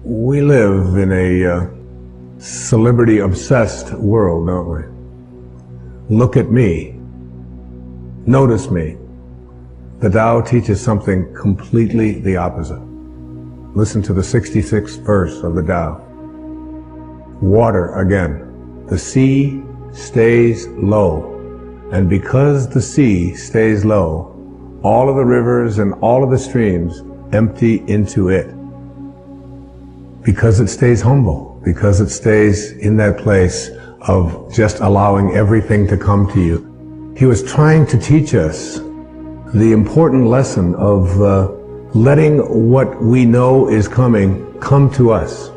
We live in a celebrity-obsessed world, don't we? Look at me. Notice me. The Tao teaches something completely the opposite. Listen to the 66th verse of the Tao. Water again. The sea stays low. And because the sea stays low, all of the rivers and all of the streams empty into it. Because it stays humble, because it stays in that place of just allowing everything to come to you. He was trying to teach us the important lesson of letting what we know is coming come to us.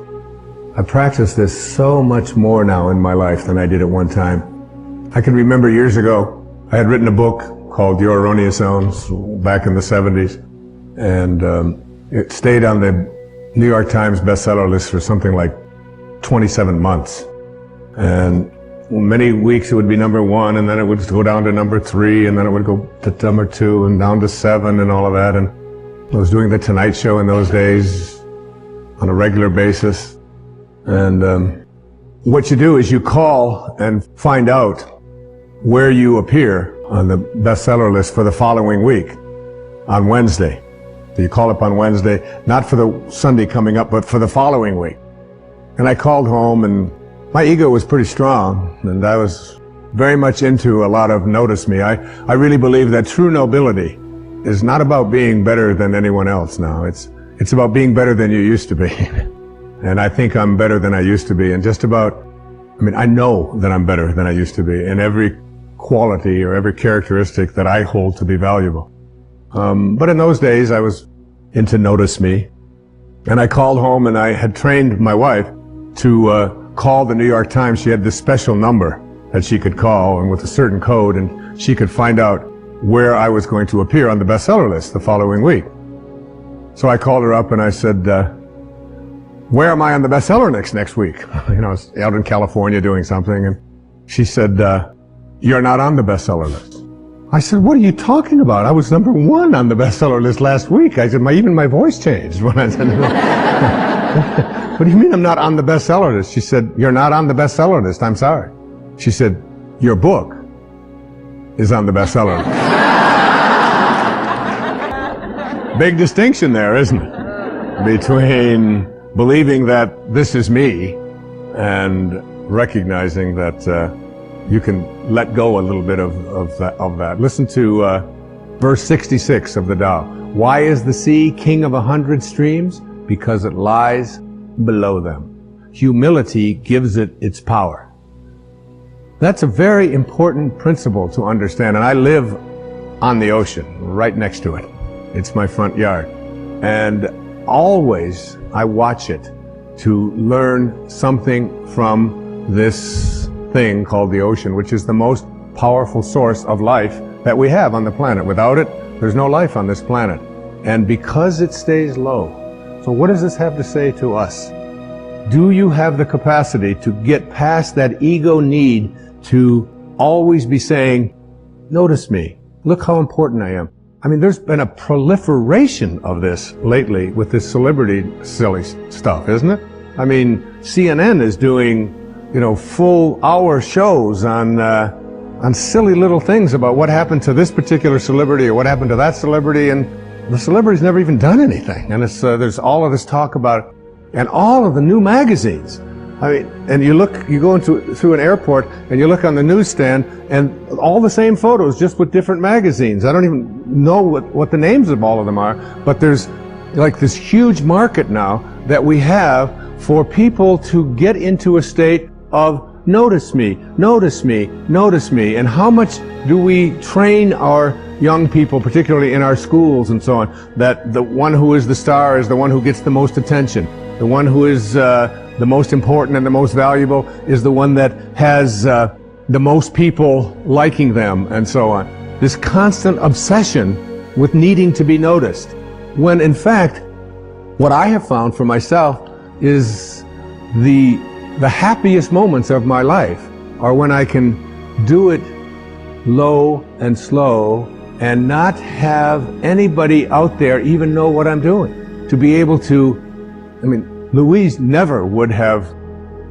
I practice this so much more now in my life than I did at one time. I can remember years ago, I had written a book called Your Erroneous Zones back in the 70s, and it stayed on the New York Times bestseller list for something like 27 months. And many weeks it would be number 1, and then it would go down to number 3, and then it would go to number 2, and down to 7, and all of that. And I was doing The Tonight Show in those days on a regular basis. And what you do is you call and find out where you appear on the bestseller list for the following week on Wednesday. So you call up on Wednesday, not for the Sunday coming up, but for the following week. And I called home, and my ego was pretty strong, and I was very much into a lot of notice me. I really believe that true nobility is not about being better than anyone else now. It's about being better than you used to be. And I think I'm better than I used to be, and I know that I'm better than I used to be in every quality or every characteristic that I hold to be valuable. But in those days, I was into notice me. And I called home, and I had trained my wife to call the New York Times. She had this special number that she could call, and with a certain code, and she could find out where I was going to appear on the bestseller list the following week. So I called her up and I said, where am I on the bestseller list next week? I was out in California doing something, and she said, you're not on the bestseller list. I said, what are you talking about? I was number 1 on the bestseller list last week. I said, even my voice changed when I said, what do you mean I'm not on the bestseller list? She said, you're not on the bestseller list. I'm sorry. She said, your book is on the bestseller list. Big distinction there, isn't it? Between believing that this is me and recognizing that you can let go a little bit of that. Listen to verse 66 of the Tao. Why is the sea king of 100 streams? Because it lies below them. Humility gives it its power. That's a very important principle to understand. And I live on the ocean, right next to it. It's my front yard. And always I watch it to learn something from this thing called the ocean, which is the most powerful source of life that we have on the planet. Without it, there's no life on this planet. And because it stays low. So what does this have to say to us? Do you have the capacity to get past that ego need to always be saying, notice me, look how important I am? There's been a proliferation of this lately with this celebrity silly stuff, isn't it? CNN is doing full hour shows on silly little things about what happened to this particular celebrity or what happened to that celebrity, and the celebrity's never even done anything. And there's all of this talk about it, and all of the new magazines. And you go through an airport and you look on the newsstand, and all the same photos, just with different magazines. I don't even know what the names of all of them are, but there's like this huge market now that we have for people to get into a state of notice me, notice me, notice me. And how much do we train our young people, particularly in our schools and so on, that the one who is the star is the one who gets the most attention. The one who is the most important and the most valuable is the one that has the most people liking them, and so on. This constant obsession with needing to be noticed. When in fact, what I have found for myself is the happiest moments of my life are when I can do it low and slow and not have anybody out there even know what I'm doing. To be able to, Louise never would have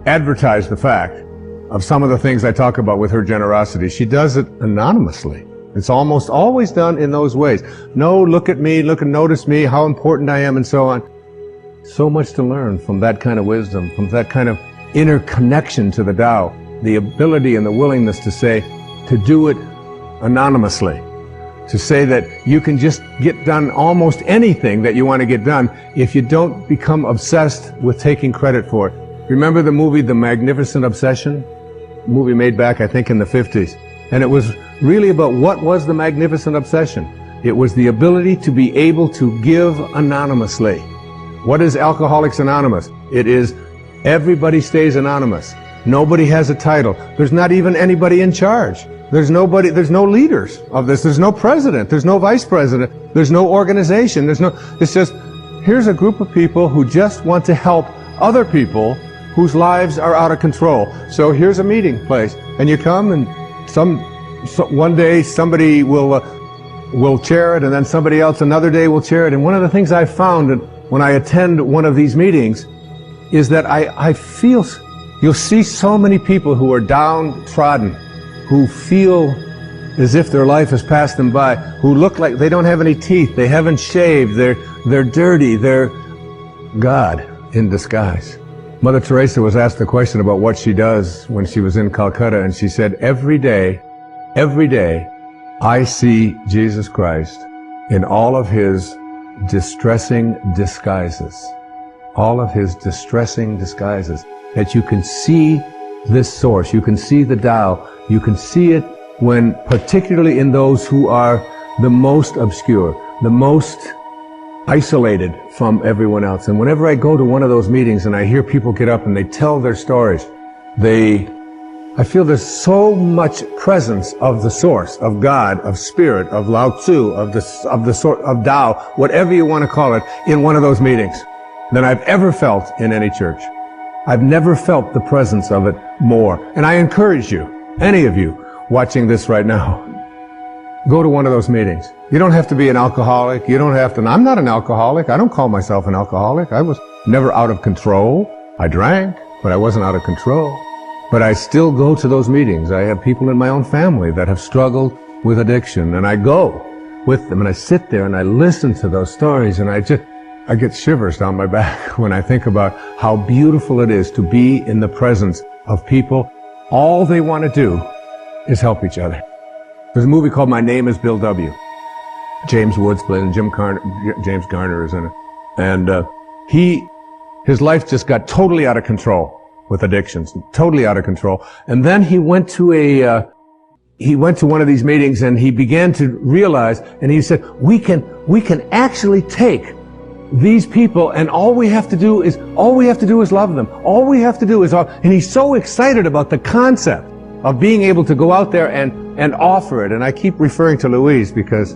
advertised the fact of some of the things I talk about with her generosity. She does it anonymously. It's almost always done in those ways. No, look at me, look and notice me, how important I am, and so on. So much to learn from that kind of wisdom, from that kind of inner connection to the Tao, the ability and the willingness to say, to do it anonymously, to say that you can just get done almost anything that you want to get done if you don't become obsessed with taking credit for it. Remember the movie The Magnificent Obsession? A movie made back, I think, in the 50s. And it was really about what was the magnificent obsession. It was the ability to be able to give anonymously. What is Alcoholics Anonymous? It is everybody stays anonymous. Nobody has a title. There's not even anybody in charge. There's no leaders of this. There's no president. There's no vice president. There's no organization. It's just, here's a group of people who just want to help other people whose lives are out of control. So here's a meeting place, and you come, and one day somebody will chair it, and then somebody else another day will chair it. And one of the things I found when I attend one of these meetings is that I feel, you'll see so many people who are downtrodden, who feel as if their life has passed them by, who look like they don't have any teeth, they haven't shaved, they're dirty, they're God in disguise. Mother Teresa was asked the question about what she does when she was in Calcutta, and she said, every day, I see Jesus Christ in all of his distressing disguises. All of his distressing disguises. That you can see this source, you can see the Tao, you can see it when, particularly in those who are the most obscure, the most isolated from everyone else. And whenever I go to one of those meetings and I hear people get up and they tell their stories, I feel there's so much presence of the source, of God, of spirit, of Lao Tzu, of Tao, whatever you want to call it, in one of those meetings than I've ever felt in any church. I've never felt the presence of it more. And I encourage you, any of you watching this right now, go to one of those meetings. You don't have to be an alcoholic. You don't have to. I'm not an alcoholic. I don't call myself an alcoholic. I was never out of control. I drank, but I wasn't out of control. But I still go to those meetings. I have people in my own family that have struggled with addiction, and I go with them, and I sit there and I listen to those stories, and I get shivers down my back when I think about how beautiful it is to be in the presence of people. All they want to do is help each other. There's a movie called My Name is Bill W. James Woods played, and James Garner is in it. And his life just got totally out of control with addictions, totally out of control. And then he went to one of these meetings, and he began to realize, and he said, we can actually take these people, and all we have to do is love them. All we have to do is, and he's so excited about the concept of being able to go out there and offer it. And I keep referring to Louise because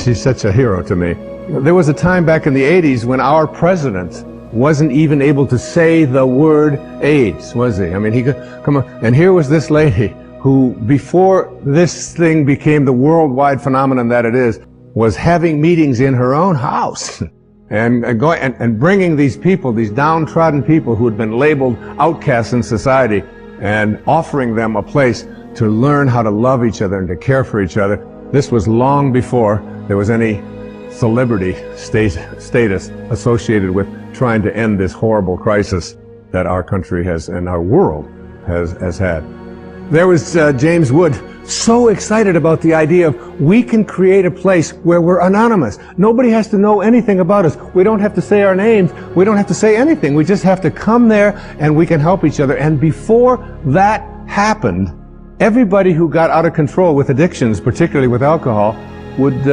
she's such a hero to me. There was a time back in the 80s when our president wasn't even able to say the word AIDS, was he? I mean, he could come on. And here was this lady who, before this thing became the worldwide phenomenon that it is, was having meetings in her own house and bringing these people, these downtrodden people who had been labeled outcasts in society, and offering them a place to learn how to love each other and to care for each other. This was long before there was any celebrity status associated with trying to end this horrible crisis that our country has and our world has had. There was James Wood, so excited about the idea of we can create a place where we're anonymous. Nobody has to know anything about us. We don't have to say our names. We don't have to say anything. We just have to come there and we can help each other. And before that happened, everybody who got out of control with addictions, particularly with alcohol, would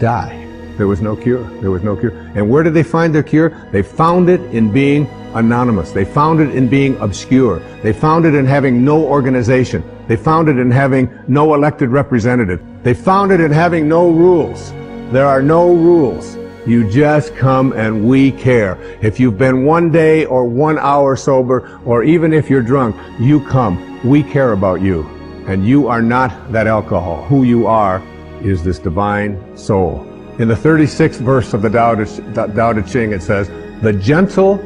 die. There was no cure. There was no cure. And where did they find their cure? They found it in being anonymous. They found it in being obscure. They found it in having no organization. They found it in having no elected representative. They found it in having no rules. There are no rules. You just come and we care. If you've been 1 day or 1 hour sober, or even if you're drunk, you come. We care about you. And you are not that alcohol. Who you are is this divine soul. In the 36th verse of the Tao Te Ching, it says, The gentle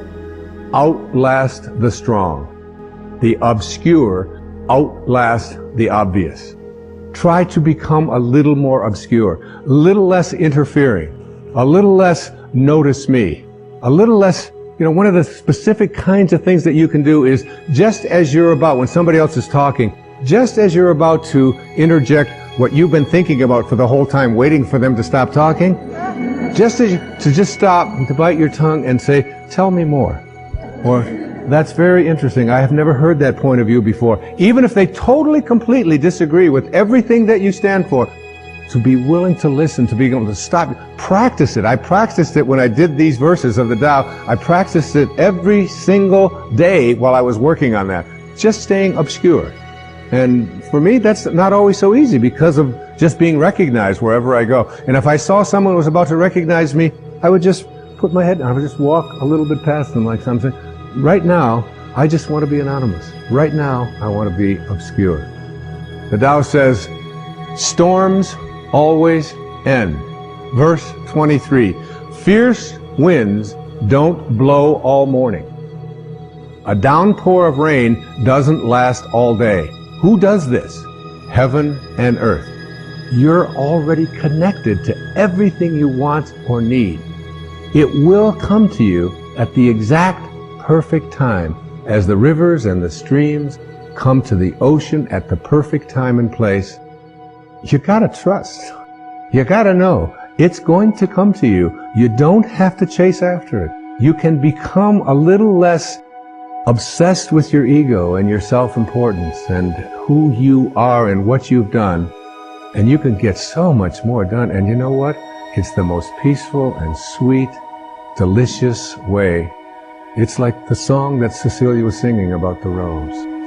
outlast the strong. The obscure outlast the obvious. Try to become a little more obscure, a little less interfering, a little less notice me, a little less, one of the specific kinds of things that you can do is just as you're about, when somebody else is talking, just as you're about to interject what you've been thinking about for the whole time, waiting for them to stop talking, just stop, to bite your tongue and say, tell me more. Or, that's very interesting. I have never heard that point of view before. Even if they totally, completely disagree with everything that you stand for, to be willing to listen, to be able to stop. Practice it. I practiced it when I did these verses of the Tao. I practiced it every single day while I was working on that. Just staying obscure. And for me, that's not always so easy because of just being recognized wherever I go. And if I saw someone who was about to recognize me, I would just put my head down. I would just walk a little bit past them like something. Right now, I just want to be anonymous. Right now, I want to be obscure. The Tao says, storms always end. Verse 23, fierce winds don't blow all morning. A downpour of rain doesn't last all day. Who does this? Heaven and earth. You're already connected to everything you want or need. It will come to you at the exact perfect time, as the rivers and the streams come to the ocean at the perfect time and place. You gotta trust. You gotta know it's going to come to you. You don't have to chase after it. You can become a little less obsessed with your ego and your self-importance and who you are and what you've done, and you can get so much more done. And you know what? It's the most peaceful and sweet, delicious way. It's like the song that Cecilia was singing about the rose.